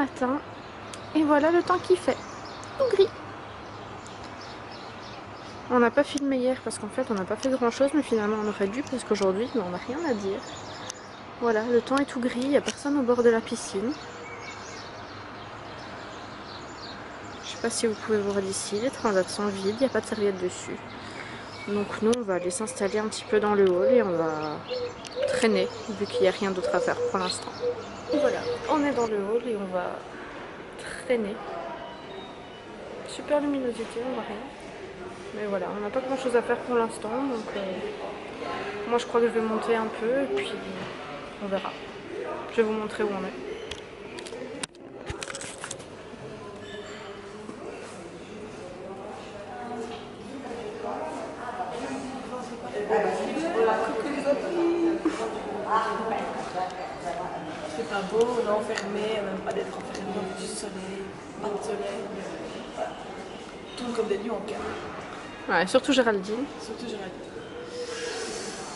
matin. Et voilà le temps qu'il fait. Tout gris. On n'a pas filmé hier parce qu'en fait on n'a pas fait grand chose, mais finalement on aurait dû parce qu'aujourd'hui on n'a rien à dire. Voilà, le temps est tout gris, il n'y a personne au bord de la piscine. Je sais pas si vous pouvez voir d'ici, les transats sont vides, il n'y a pas de serviette dessus. Donc nous on va aller s'installer un petit peu dans le hall et on va traîner vu qu'il n'y a rien d'autre à faire pour l'instant. Voilà, on est dans le hall et on va traîner. Super luminosité, on voit rien. Mais voilà, on n'a pas grand chose à faire pour l'instant, donc moi je crois que je vais monter un peu et puis on verra. Je vais vous montrer où on est. C'est pas beau, on est enfermé, même pas d'être enfermé dans du soleil, pas de soleil. Tout comme des lions en cœur. Ouais, surtout Géraldine. Surtout Géraldine.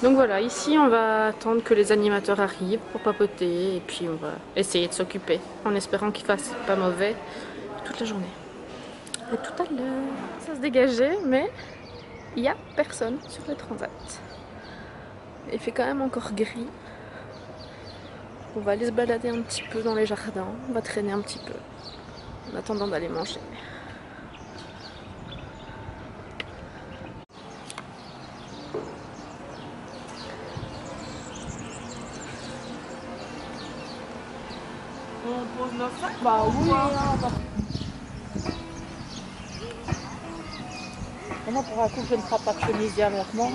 Donc voilà, ici on va attendre que les animateurs arrivent pour papoter et puis on va essayer de s'occuper en espérant qu'il fasse pas mauvais toute la journée. À tout à l'heure. Ça se dégageait, mais il n'y a personne sur le transat. Il fait quand même encore gris. On va aller se balader un petit peu dans les jardins, on va traîner un petit peu en attendant d'aller manger. On pose nos sacs. Bah oui. Maintenant pour un coup je ne ferai pas de chemise à leur manche.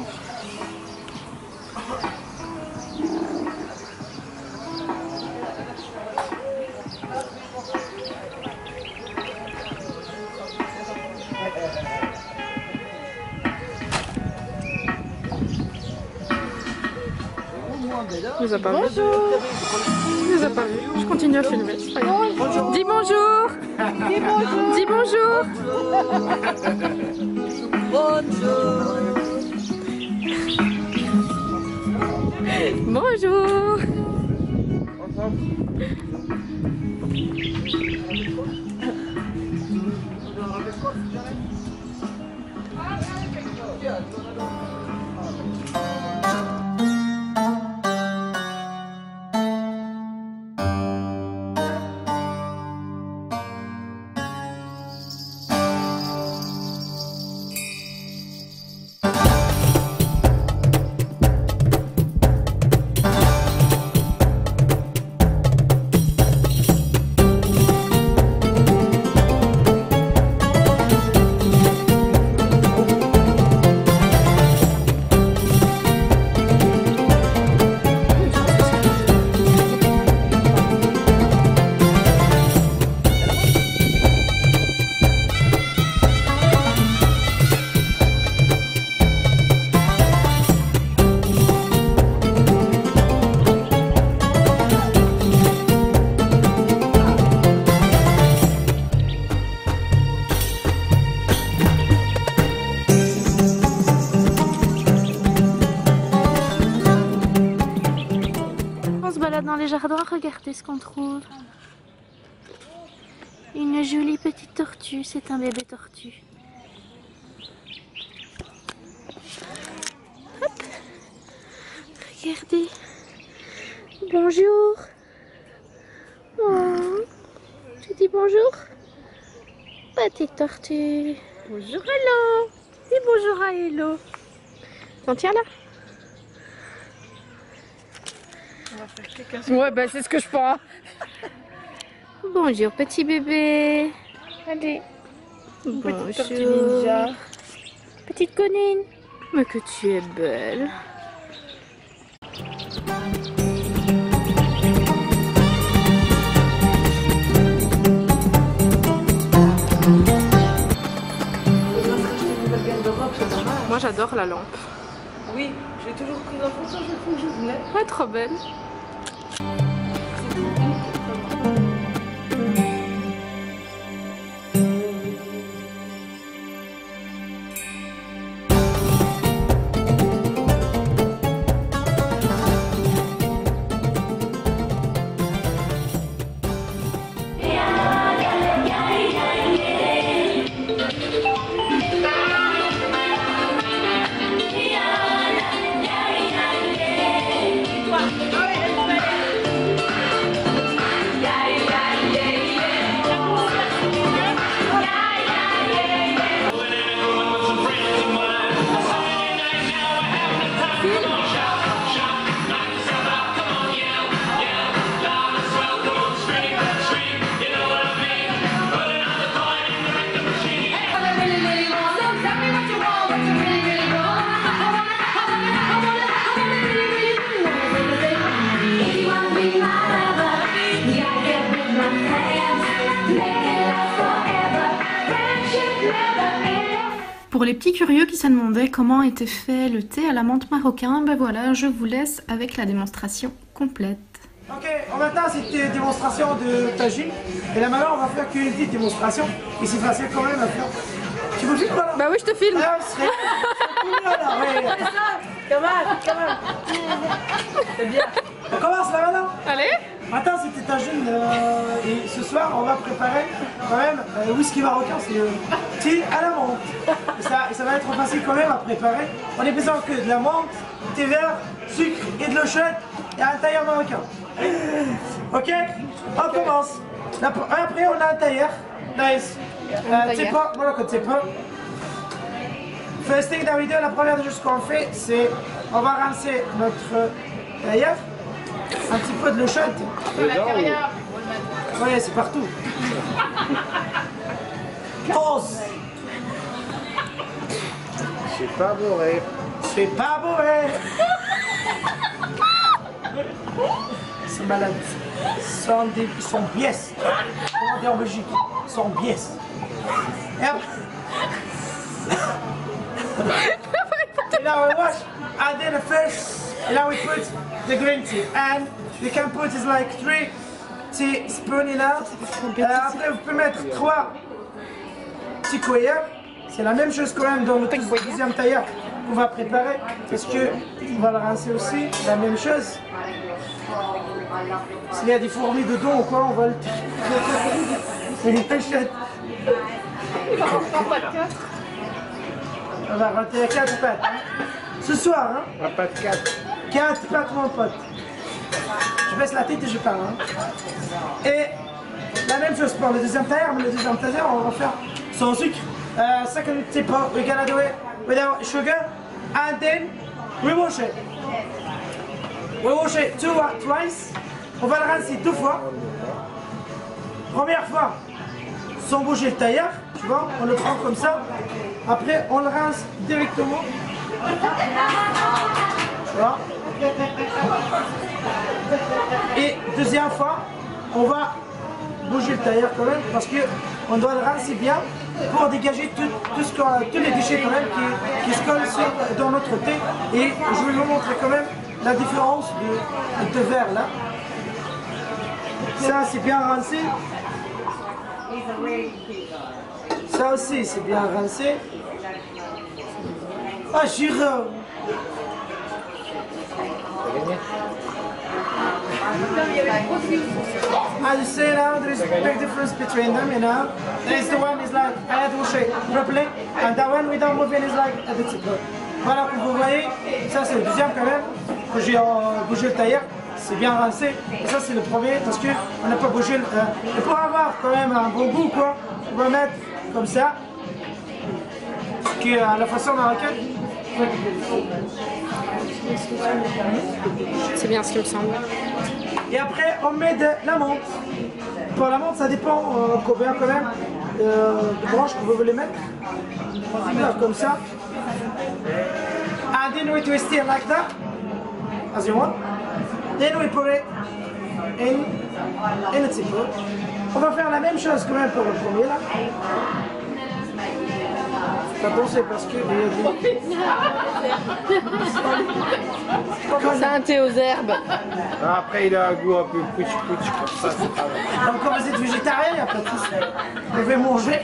Il nous a pas vu. Il nous a pas vu. Je continue à filmer. Bonjour. Dis bonjour. Dis bonjour. Dis bonjour. Bonjour. Bonjour. Dans les jardins, regardez ce qu'on trouve. Une jolie petite tortue, c'est un bébé tortue. Hop. Regardez. Bonjour. Oh. Tu dis bonjour? Petite tortue. Bonjour Hello. Dis bonjour à Hello. T'en tiens là? Ouais, bah c'est ce que je pense. Bonjour petit bébé. Allez. Bonjour. Petite tortue ninja. Petite conine. Mais que tu es belle. Moi j'adore la lampe. Oui, j'ai toujours pris en fonction chaque fois que je venais. Ouais, trop belle. Et pour les petits curieux qui se demandaient comment était fait le thé à la menthe marocain, ben voilà, je vous laisse avec la démonstration complète. Ok, maintenant c'est une démonstration de tagine. Et là maintenant on va faire qu'une petite démonstration. Et c'est facile quand même à faire. Tu veux filmer là? Bah oui, je te filme. Ah, ce serait cool là, ouais. Come on. C'est bien. On commence là maintenant. Allez. Attends, c'était tagine. Et ce soir on va préparer quand même whisky marocain, c'est le thé à la menthe. Et ça va être facile quand même à préparer. On a besoin que de la menthe, thé vert, sucre et de l'eau chaude et un tailleur marocain. Ok, on commence. Après, on a un tailleur. Nice. C'est pas, moi, je sais pas. First thing that we do, la première des choses qu'on fait, c'est on va rincer notre tailleur. Un petit peu de l'eau chaude. Oui, c'est partout. Pause. C'est pas bourré. C'est pas bourré. Ils sont malades. Ils sont bies. Comment on dit en Belgique? Ils sont bies. Et après... And now we wash. And then the fish. And now we put the green tea. And you can put is like 3 teaspoons in là. Après vous pouvez mettre 3 petits cuillères. C'est la même chose quand même dans le deuxième tailleur qu'on va préparer. Parce que on va le rincer aussi. La même chose. S'il y a des fourmis dedans ou quoi, on va le tirer. On va rater 4 pattes. Ce soir, hein? Pas de 4. 4 pattes, mon pote. Je baisse la tête et je parle. Hein? Et la même chose pour le deuxième tailleur, mais le deuxième tailleur, on va faire sans sucre. Second tip, we're gonna do it without sugar. And then we wash it. We wash it twice. On va le rincer 2 fois. Première fois, sans bouger le tailleur, tu vois, on le prend comme ça. Après, on le rince directement. Tu vois. Et deuxième fois, on va bouger le tailleur quand même parce qu'on doit le rincer bien pour dégager tous les déchets quand même qui se collent dans notre thé. Et je vais vous montrer quand même la différence de verre là. Ça c'est bien rincé. Ça aussi c'est bien rincé. Ah Jérôme. As you see now, there is a big difference between them, you know. There's the one is like, I had to wash it properly, and that one without moving is like a bit simple. Voilà, comme vous voyez, ça c'est le deuxième quand même, que j'ai bougé le tailleur, c'est bien rincé. Et ça c'est le premier, parce qu'on n'a pas bougé le... et pour avoir quand même un bon goût, quoi, on va mettre comme ça, qui est à la façon marocaine. C'est bien ce qui me semble. Et après, on met de la menthe. Pour la menthe, ça dépend combien quand même de branches que vous voulez mettre. Là, comme ça. And then we twist it like that, as you want. Then we put it in a teapot. On va faire la même chose quand même pour le premier là. Attention parce que C'est un thé aux herbes. Après, il a un goût un peu pouch-pouch comme ça. donc comme vous êtes végétarien, il n'y a pas de souci. Vous pouvez manger.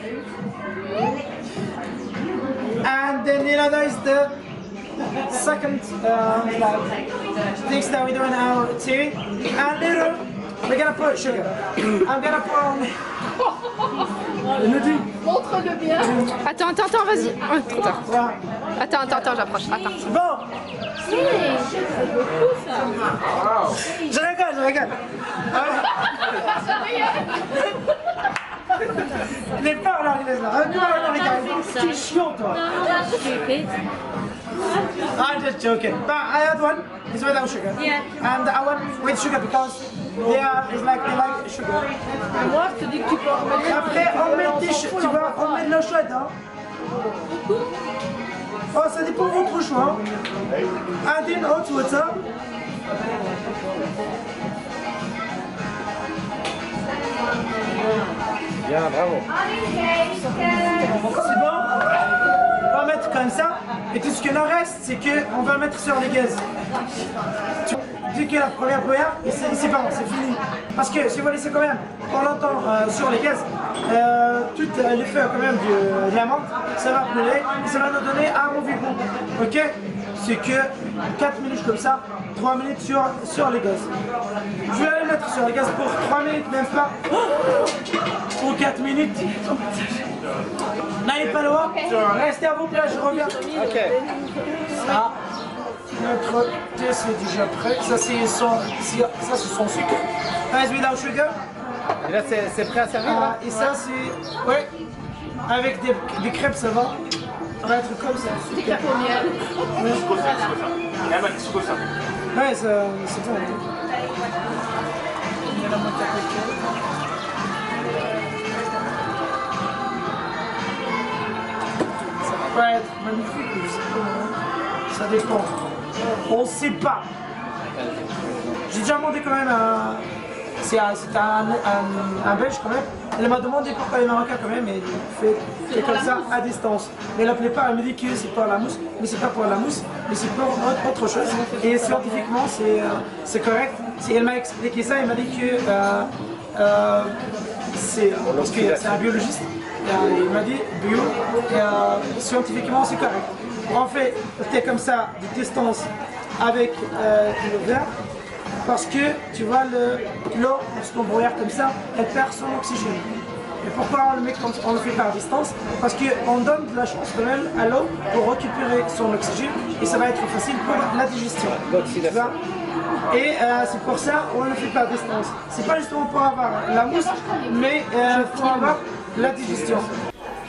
And then you know that is the second things that we do in our tea. And later we're gonna put sugar. I'm gonna put on. Montre-le bien. Attends, vas-y. Oh, trop tard. Voilà. Attends, j'approche. Attends. Bon. Je rigole. Il est pas en anglaise là. Tu es chiant toi. I'm just joking. But I had one. It's without sugar. Yeah. And I one with sugar because they like sugar. Moi, je te dis que tu peux en remettre. Après, on met on met de l'eau chaude. Hein. Oh, ça dépend de votre choix. And then hot water. Bien, bravo. C'est bon? On va comme ça. Et tout ce qu'il en reste, c'est qu'on va le mettre sur les gaz. Dès que la première brouillard, c'est pas bon, c'est fini. Parce que si vous laissez quand même pour longtemps sur les gaz, tout l'effet quand même de la menthe, ça va brûler et ça va nous donner un mauvais goût. Ok? C'est que 4 minutes comme ça, 3 minutes sur les gaz. Je vais aller mettre sur les gaz pour 3 minutes, même pas. Ou 4 minutes. N'allez pas loin, restez à vos places, je reviens. Ok. Ça, notre thé c'est déjà prêt. Ça c'est son sucre. Ice without sugar. Et là, c'est prêt à servir là? Et ça c'est... Ouais. Avec des crêpes ça va. Ça va être comme ça. Des crêpes au miel. Ouais, c'est bon. Il y a la moitié ça va être magnifique, je sais pas. Ça dépend. On ne sait pas. J'ai déjà demandé quand même c'est un Belge quand même. Elle m'a demandé pourquoi les Marocains quand même, et il fait comme ça à distance. Mais la plupart elle me dit que c'est pour la mousse, mais c'est pas pour la mousse, mais c'est pour autre chose. Et scientifiquement c'est correct. Elle m'a expliqué ça, elle m'a dit que parce que c'est un biologiste. Il m'a dit bio, et scientifiquement c'est correct. On fait le thé comme ça de distance avec le verre. Parce que tu vois l'eau, lorsqu'on brouillard comme ça, elle perd son oxygène. Et pourquoi on le fait par distance? Parce qu'on donne de la chance quand même à l'eau pour récupérer son oxygène et ça va être facile pour la digestion. Et c'est pour ça qu'on le fait par distance. C'est pas justement pour avoir la mousse, mais pour avoir la digestion.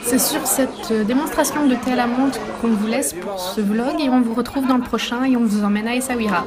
C'est sur cette démonstration de thé à la menthe qu'on vous laisse pour ce vlog et on vous retrouve dans le prochain et on vous emmène à Essaouira.